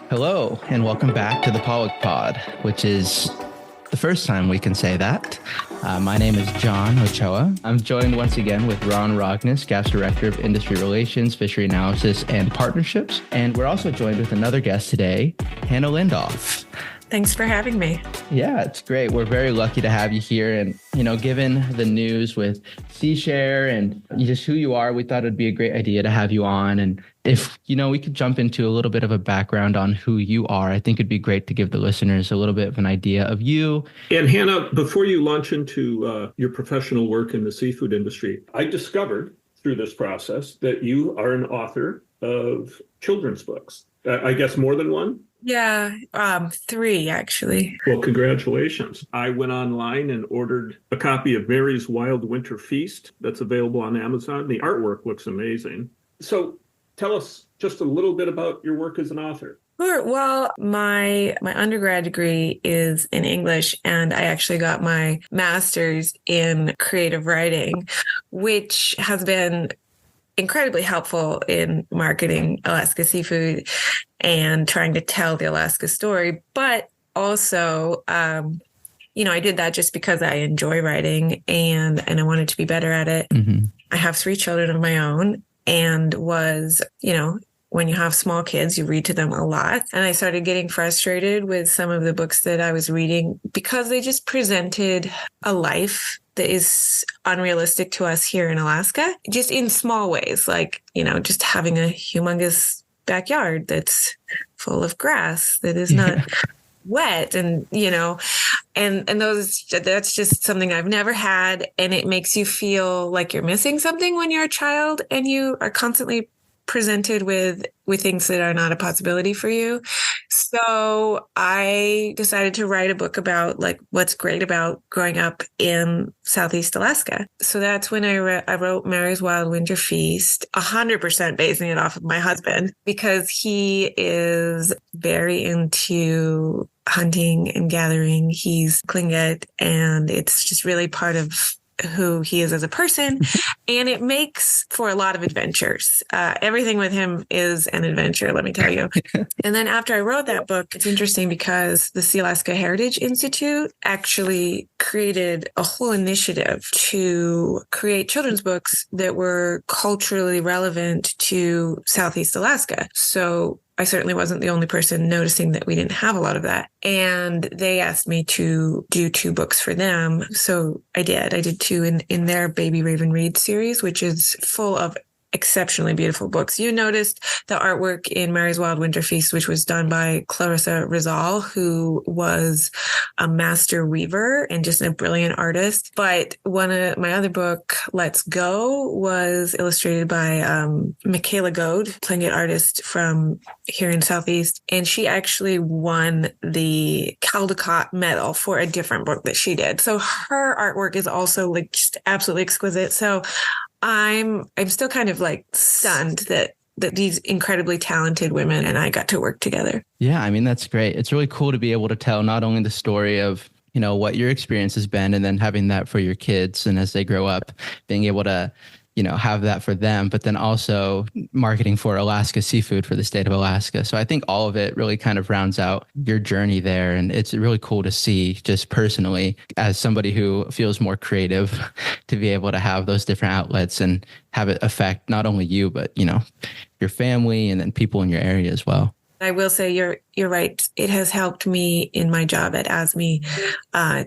Hello, and welcome back to the Pollock Pod, which is the first time we can say that. My name is John Ochoa. I'm joined once again with Ron Rogness, GAP's Director of Industry Relations, Fishery Analysis, and Partnerships. And we're also joined with another guest today, Hannah Lindoff. Thanks for having me. Yeah, it's great. We're very lucky to have you here. And, given the news with SeaShare and just who you are, we thought it'd be a great idea to have you on. And if, we could jump into a little bit of a background on who you are, I think it'd be great to give the listeners a little bit of an idea of you. And Hannah, before you launch into your professional work in the seafood industry, I discovered through this process that you are an author of children's books. I guess more than one? Yeah, 3 actually. Well, congratulations. I went online and ordered a copy of Mary's Wild Winter Feast that's available on Amazon. The artwork looks amazing. So tell us just a little bit about your work as an author. Sure. Well, my undergrad degree is in English, and I actually got my master's in creative writing, which has been incredibly helpful in marketing Alaska seafood and trying to tell the Alaska story. But also, I did that just because I enjoy writing and I wanted to be better at it. Mm-hmm. I have 3 children of my own and was, when you have small kids, you read to them a lot. And I started getting frustrated with some of the books that I was reading because they just presented a life that is unrealistic to us here in Alaska, just in small ways, like, just having a humongous backyard that's full of grass that is not wet. And, that's just something I've never had. And it makes you feel like you're missing something when you're a child and you are constantly presented with things that are not a possibility for you. So I decided to write a book about what's great about growing up in Southeast Alaska. So that's when I wrote Mary's Wild Winter Feast, 100% basing it off of my husband, because he is very into hunting and gathering. He's Tlingit, and it's just really part of who he is as a person, and it makes for a lot of adventures. Everything with him is an adventure, let me tell you. And then after I wrote that book, it's interesting because the Sea Alaska Heritage Institute actually created a whole initiative to create children's books that were culturally relevant to Southeast Alaska. So I certainly wasn't the only person noticing that we didn't have a lot of that. And they asked me to do 2 books for them. So I did. I did 2 in their Baby Raven Read series, which is full of exceptionally beautiful books. You noticed the artwork in Mary's Wild Winter Feast, which was done by Clarissa Rizal, who was a master weaver and just a brilliant artist. But one of my other book, Let's Go, was illustrated by Michaela Goad, Tlingit artist from here in Southeast. And she actually won the Caldecott medal for a different book that she did. So her artwork is also just absolutely exquisite. So I'm still kind of stunned that these incredibly talented women and I got to work together. Yeah, I mean, that's great. It's really cool to be able to tell not only the story of, what your experience has been and then having that for your kids. And as they grow up, being able to, have that for them, but then also marketing for Alaska seafood for the state of Alaska. So I think all of it really kind of rounds out your journey there. And it's really cool to see just personally as somebody who feels more creative to be able to have those different outlets and have it affect not only you, but, your family and then people in your area as well. I will say you're right. It has helped me in my job at ASMI,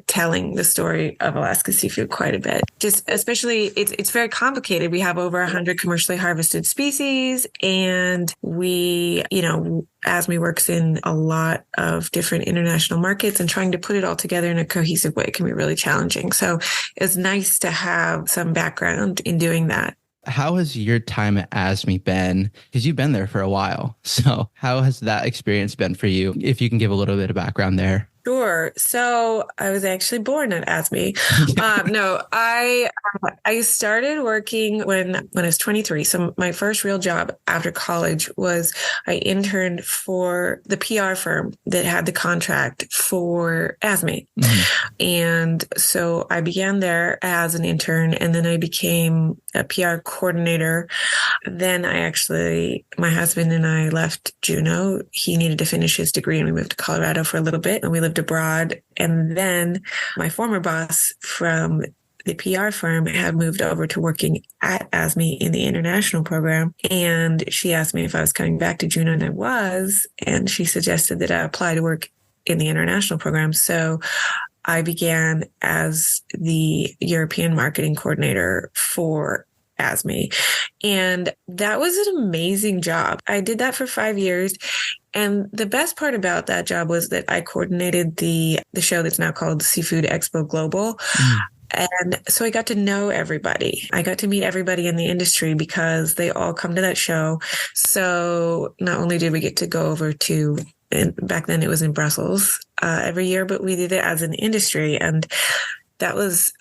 telling the story of Alaska seafood quite a bit. Just especially, it's very complicated. We have over 100 commercially harvested species, and we, ASMI works in a lot of different international markets, and trying to put it all together in a cohesive way can be really challenging. So it's nice to have some background in doing that. How has your time at ASMI been? Because you've been there for a while. So how has that experience been for you? If you can give a little bit of background there. Sure. So I was actually born at ASMI. No, I started working when I was 23. So my first real job after college was I interned for the PR firm that had the contract for ASMI. Mm-hmm. And so I began there as an intern, and then I became a PR coordinator. Then my husband and I left Juneau. He needed to finish his degree and we moved to Colorado for a little bit and we lived abroad. And then my former boss from the PR firm had moved over to working at ASMI in the international program. And she asked me if I was coming back to Juneau, and I was. And she suggested that I apply to work in the international program. So I began as the European marketing coordinator for ASMI. And that was an amazing job. I did that for 5 years. And the best part about that job was that I coordinated the show that's now called Seafood Expo Global. And so I got to know everybody. I got to meet everybody in the industry because they all come to that show. So not only did we get to go over to, and back then it was in Brussels every year, but we did it as an industry. And that was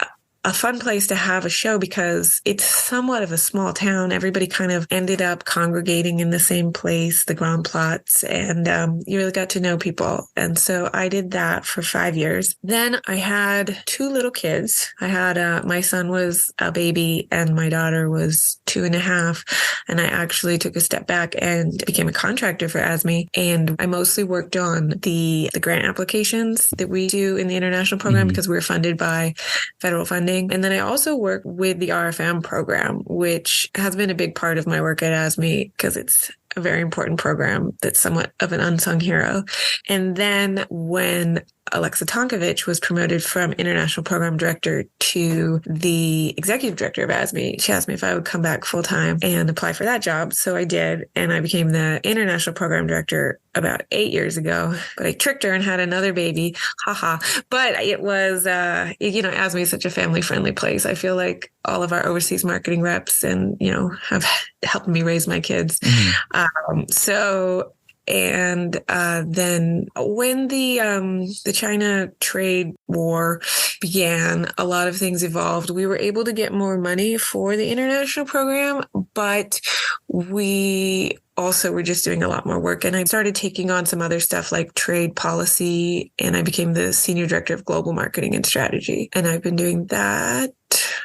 a fun place to have a show because it's somewhat of a small town. Everybody kind of ended up congregating in the same place, the Grand Plots, and you really got to know people. And so I did that for 5 years. Then I had 2 little kids. I had my son was a baby and my daughter was 2.5. And I actually took a step back and became a contractor for ASMI. And I mostly worked on the grant applications that we do in the international program because we were funded by federal funding. And then I also work with the RFM program, which has been a big part of my work at ASMI because it's a very important program that's somewhat of an unsung hero. And then when Alexa Tonkovich was promoted from international program director to the executive director of ASMI, she asked me if I would come back full time and apply for that job. So I did. And I became the international program director about 8 years ago, but I tricked her and had another baby. Haha. But it was, ASMI is such a family friendly place. I feel like all of our overseas marketing reps and, have helped me raise my kids. Then when the China trade war began, a lot of things evolved. We were able to get more money for the international program, but we also were just doing a lot more work. And I started taking on some other stuff like trade policy, and I became the senior director of global marketing and strategy. And I've been doing that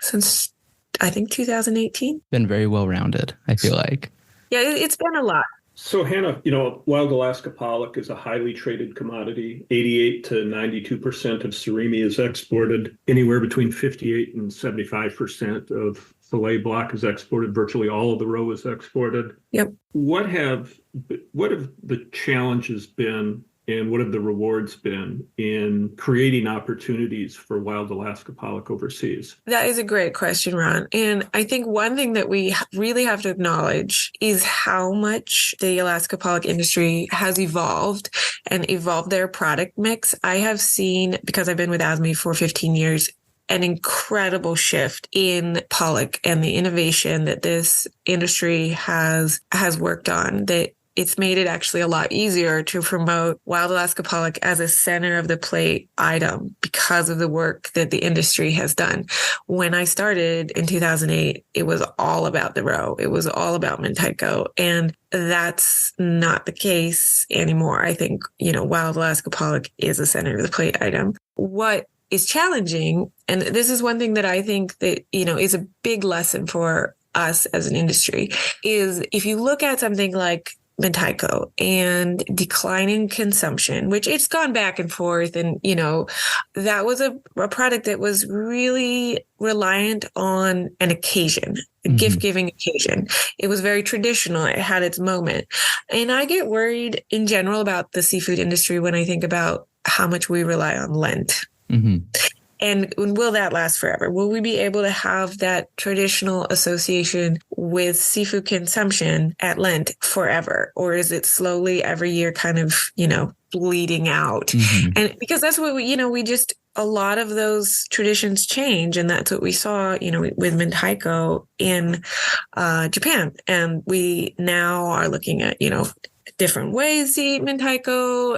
since, I think, 2018. Been very well-rounded, I feel like. Yeah, it's been a lot. So Hannah, wild Alaska pollock is a highly traded commodity. 88 to 92% of surimi is exported. Anywhere between 58 and 75% of fillet block is exported. Virtually all of the roe is exported. Yep. What have the challenges been and what have the rewards been in creating opportunities for wild Alaska pollock overseas? That is a great question, Ron. And I think one thing that we really have to acknowledge is how much the Alaska pollock industry has evolved their product mix. I have seen, because I've been with ASMI for 15 years, an incredible shift in pollock and the innovation that this industry has worked on, that it's made it actually a lot easier to promote wild Alaska pollock as a center of the plate item because of the work that the industry has done. When I started in 2008, it was all about the roe. It was all about mentaiko. And that's not the case anymore. I think, wild Alaska pollock is a center of the plate item. What is challenging, and this is one thing that I think that, is a big lesson for us as an industry, is if you look at something like mentaiko and declining consumption, which it's gone back and forth. And, that was a product that was really reliant on an occasion, a gift-giving occasion. It was very traditional. It had its moment. And I get worried in general about the seafood industry when I think about how much we rely on Lent. And will that last forever? Will we be able to have that traditional association with seafood consumption at Lent forever? Or is it slowly every year kind of, bleeding out? And because that's what a lot of those traditions change. And that's what we saw, with mentaiko in Japan. And we now are looking at, different ways to eat mentaiko,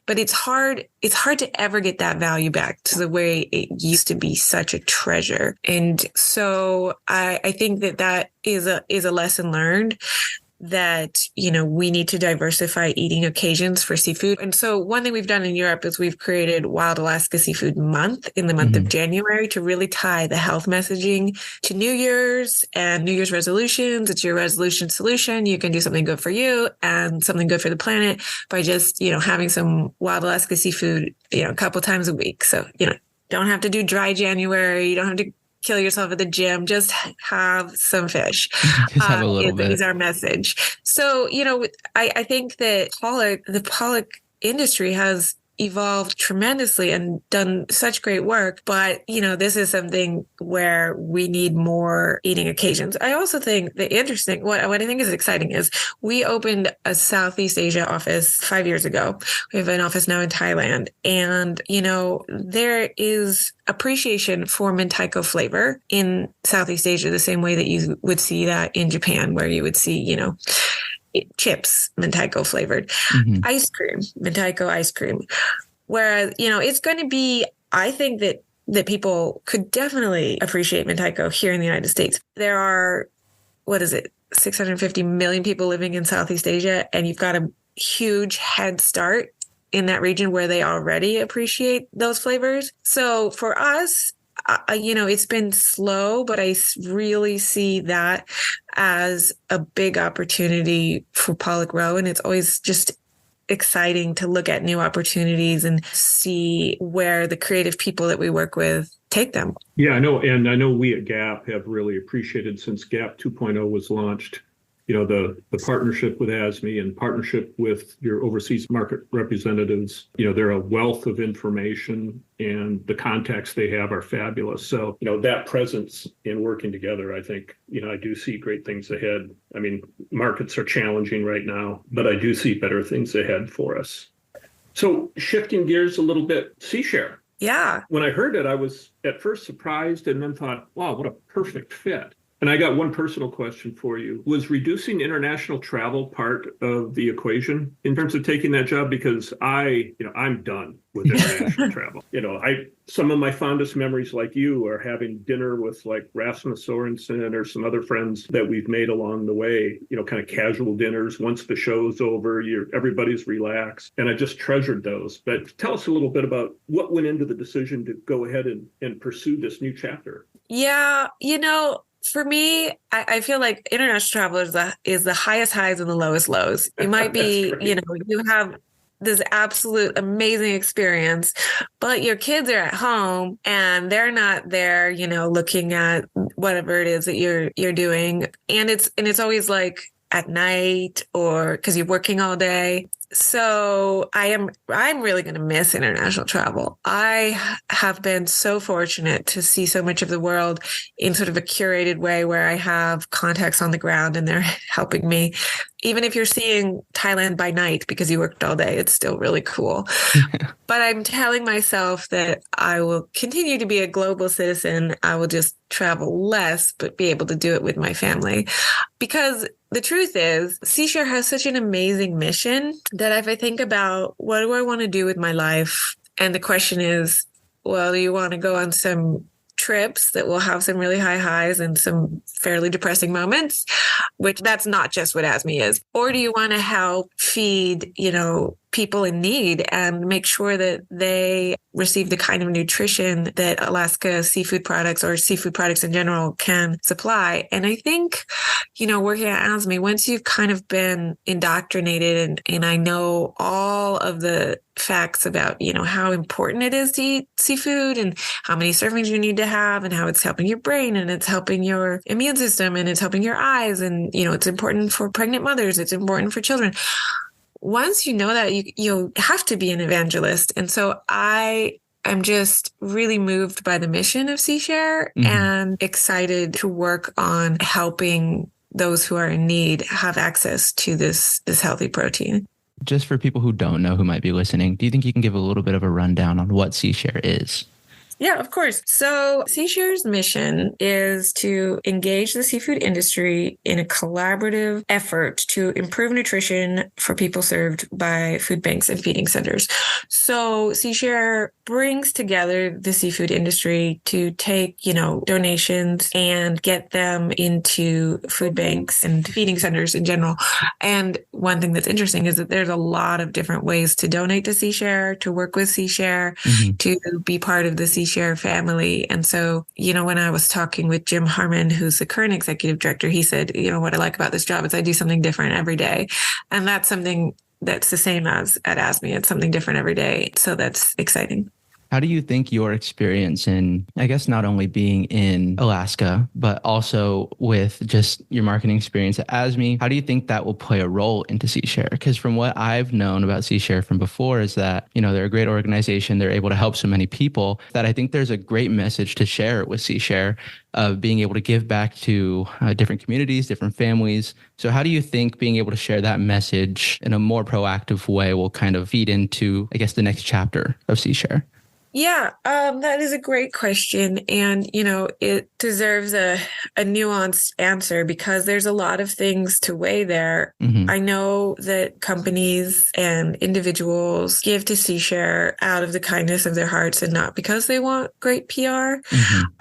but it's hard to ever get that value back to the way it used to be such a treasure. And so I think that is a lesson learned. that, we need to diversify eating occasions for seafood. And so one thing we've done in Europe is we've created Wild Alaska Seafood Month in the month of January to really tie the health messaging to New Year's and New Year's resolutions. It's your resolution solution. You can do something good for you and something good for the planet by just, having some Wild Alaska seafood, a couple times a week. So, don't have to do dry January. You don't have to kill yourself at the gym. Just have some fish. Just have a little bit. Is our message. So, I think that the Pollock industry has evolved tremendously and done such great work. But, this is something where we need more eating occasions. I also think what I think is exciting is we opened a Southeast Asia office 5 years ago. We have an office now in Thailand. And, there is appreciation for mentaiko flavor in Southeast Asia, the same way that you would see that in Japan, where you would see, chips, mentaiko flavored, ice cream, mentaiko ice cream. Whereas, it's going to be, I think that people could definitely appreciate mentaiko here in the United States. There are, 650 million people living in Southeast Asia, and you've got a huge head start in that region where they already appreciate those flavors. So for us, it's been slow, but I really see that as a big opportunity for Pollock Row. And it's always just exciting to look at new opportunities and see where the creative people that we work with take them. Yeah, I know. And I know we at GAP have really appreciated since GAP 2.0 was launched, the partnership with ASMI and partnership with your overseas market representatives. They're a wealth of information and the contacts they have are fabulous. So, that presence in working together, I think, I do see great things ahead. I mean, markets are challenging right now, but I do see better things ahead for us. So shifting gears a little bit, SeaShare. Yeah. When I heard it, I was at first surprised and then thought, wow, what a perfect fit. And I got one personal question for you. Was reducing international travel part of the equation in terms of taking that job? Because I'm done with international travel. Some of my fondest memories, like you, are having dinner with like Rasmus Sorensen or some other friends that we've made along the way, kind of casual dinners. Once the show's over, everybody's relaxed. And I just treasured those. But tell us a little bit about what went into the decision to go ahead and pursue this new chapter. Yeah, for me, I feel like international travel is the highest highs and the lowest lows. You might be, you have this absolute amazing experience, but your kids are at home and they're not there, looking at whatever it is that you're doing. And it's always like at night or because you're working all day. So I'm really going to miss international travel. I have been so fortunate to see so much of the world in sort of a curated way where I have contacts on the ground and they're helping me. Even if you're seeing Thailand by night because you worked all day, it's still really cool. But I'm telling myself that I will continue to be a global citizen. I will just travel less, but be able to do it with my family. Because the truth is, SeaShare has such an amazing mission that if I think about what do I want to do with my life, and the question is, well, do you want to go on some trips that will have some really high highs and some fairly depressing moments, which that's not just what ASMI is, or do you want to help feed, people in need and make sure that they receive the kind of nutrition that Alaska seafood products or seafood products in general can supply? And I think, working at ASMI, once you've kind of been indoctrinated and I know all of the facts about, how important it is to eat seafood and how many servings you need to have and how it's helping your brain and it's helping your immune system and it's helping your eyes. And, it's important for pregnant mothers. It's important for children. Once you know that, you have to be an evangelist. And so I am just really moved by the mission of SeaShare and excited to work on helping those who are in need have access to this healthy protein. Just for people who don't know, who might be listening, do you think you can give a little bit of a rundown on what SeaShare is? Yeah, of course. So SeaShare's mission is to engage the seafood industry in a collaborative effort to improve nutrition for people served by food banks and feeding centers. So SeaShare brings together the seafood industry to take, donations and get them into food banks and feeding centers in general. And one thing that's interesting is that there's a lot of different ways to donate to SeaShare, to work with SeaShare, to be part of the SeaShare family. And so, when I was talking with Jim Harmon, who's the current executive director, he said, what I like about this job is I do something different every day. And that's something that's the same as at ASMI. It's something different every day. So that's exciting. How do you think your experience in, I guess, not only being in Alaska, but also with just your marketing experience at ASMI, how do you think that will play a role into SeaShare? Because from what I've known about SeaShare from before is that, they're a great organization. They're able to help so many people that I think there's a great message to share with SeaShare of being able to give back to different communities, different families. So how do you think being able to share that message in a more proactive way will kind of feed into, I guess, the next chapter of SeaShare? Yeah, that is a great question. And, it deserves a nuanced answer because there's a lot of things to weigh there. I know that companies and individuals give to SeaShare out of the kindness of their hearts and not because they want great PR.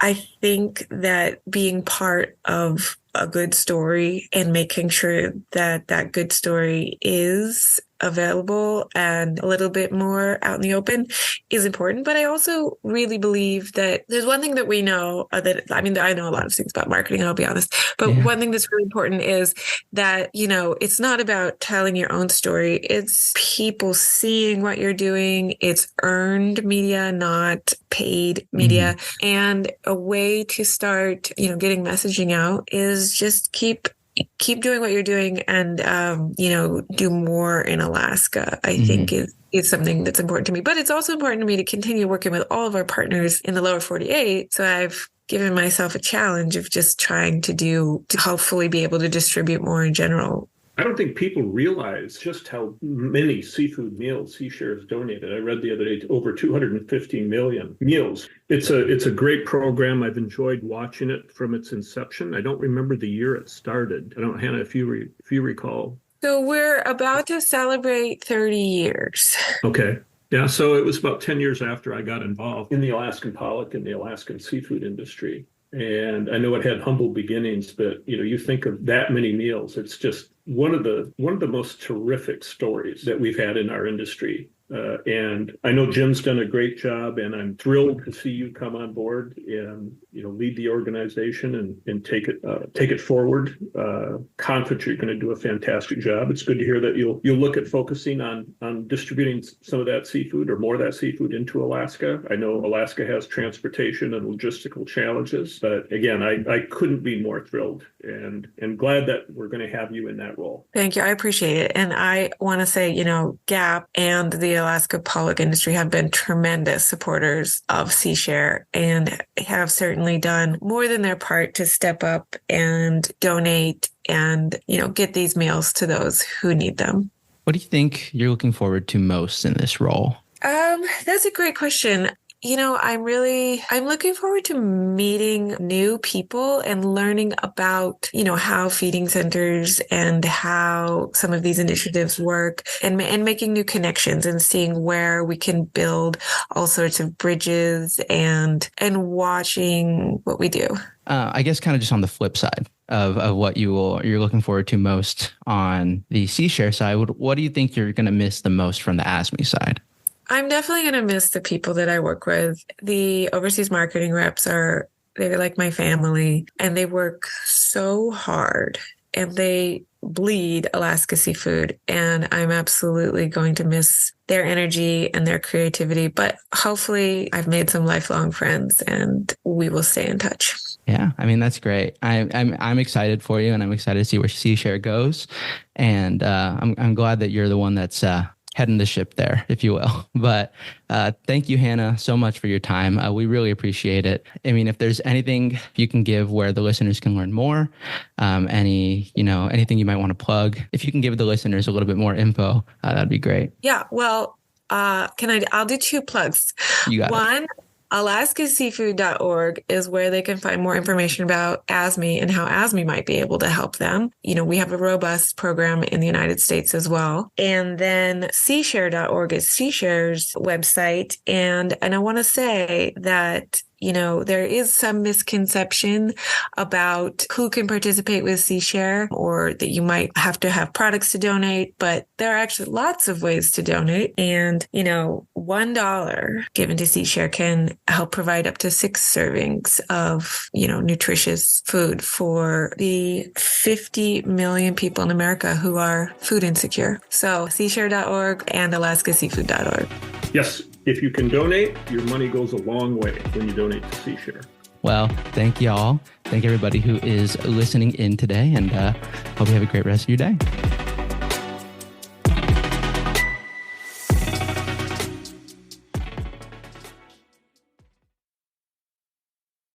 I think that being part of a good story and making sure that that good story is available and a little bit more out in the open is important. But I also really believe that there's one thing that we know I know a lot of things about marketing, I'll be honest. But one thing that's really important is that, it's not about telling your own story. It's people seeing what you're doing. It's earned media, not paid media. And a way to start, getting messaging out is just keep doing what you're doing and, do more in Alaska, I think is something that's important to me. But it's also important to me to continue working with all of our partners in the lower 48. So I've given myself a challenge of just trying to hopefully be able to distribute more in general. I don't think people realize just how many seafood meals SeaShare has donated. I read the other day over 250 million meals. It's a great program. I've enjoyed watching it from its inception. I don't remember the year it started. I don't, Hannah, if you recall. So we're about to celebrate 30 years. Okay. Yeah, so it was about 10 years after I got involved in the Alaskan pollock and the Alaskan seafood industry. And I know it had humble beginnings, but you think of that many meals, it's just one of the most terrific stories that we've had in our industry. And I know Jim's done a great job, and I'm thrilled to see you come on board and lead the organization and take it forward. Confident you're going to do a fantastic job. It's good to hear that you'll look at focusing on distributing some of that seafood or more of that seafood into Alaska. I know Alaska has transportation and logistical challenges, but again, I couldn't be more thrilled and glad that we're going to have you in that role. Thank you. I appreciate it. And I want to say, GAP and the Alaska pollock industry have been tremendous supporters of SeaShare and have certainly done more than their part to step up and donate and, get these meals to those who need them. What do you think you're looking forward to most in this role? That's a great question. I'm looking forward to meeting new people and learning about, how feeding centers and how some of these initiatives work and making new connections and seeing where we can build all sorts of bridges and watching what we do. I guess kind of just on the flip side of what you're looking forward to most on the SeaShare side, what do you think you're going to miss the most from the ASMI side? I'm definitely going to miss the people that I work with. The overseas marketing reps they're like my family, and they work so hard and they bleed Alaska seafood. And I'm absolutely going to miss their energy and their creativity. But hopefully I've made some lifelong friends and we will stay in touch. Yeah, that's great. I'm excited for you, and I'm excited to see where SeaShare goes. And I'm glad that you're the one that's heading the ship there, if you will. But thank you, Hannah, so much for your time. We really appreciate it. If there's anything you can give where the listeners can learn more, anything you might want to plug, if you can give the listeners a little bit more info, that'd be great. Yeah, well, I'll do two plugs. You got One, it. alaskaseafood.org is where they can find more information about ASMI and how ASMI might be able to help them. We have a robust program in the United States as well. And then SeaShare.org is SeaShare's website. And I want to say that there is some misconception about who can participate with SeaShare, or that you might have to have products to donate, but there are actually lots of ways to donate. And, $1 given to SeaShare can help provide up to 6 servings of, nutritious food for the 50 million people in America who are food insecure. So SeaShare.org and alaskaseafood.org. Yes. If you can donate, your money goes a long way when you donate to SeaShare. Well, thank you all. Thank everybody who is listening in today, and hope you have a great rest of your day.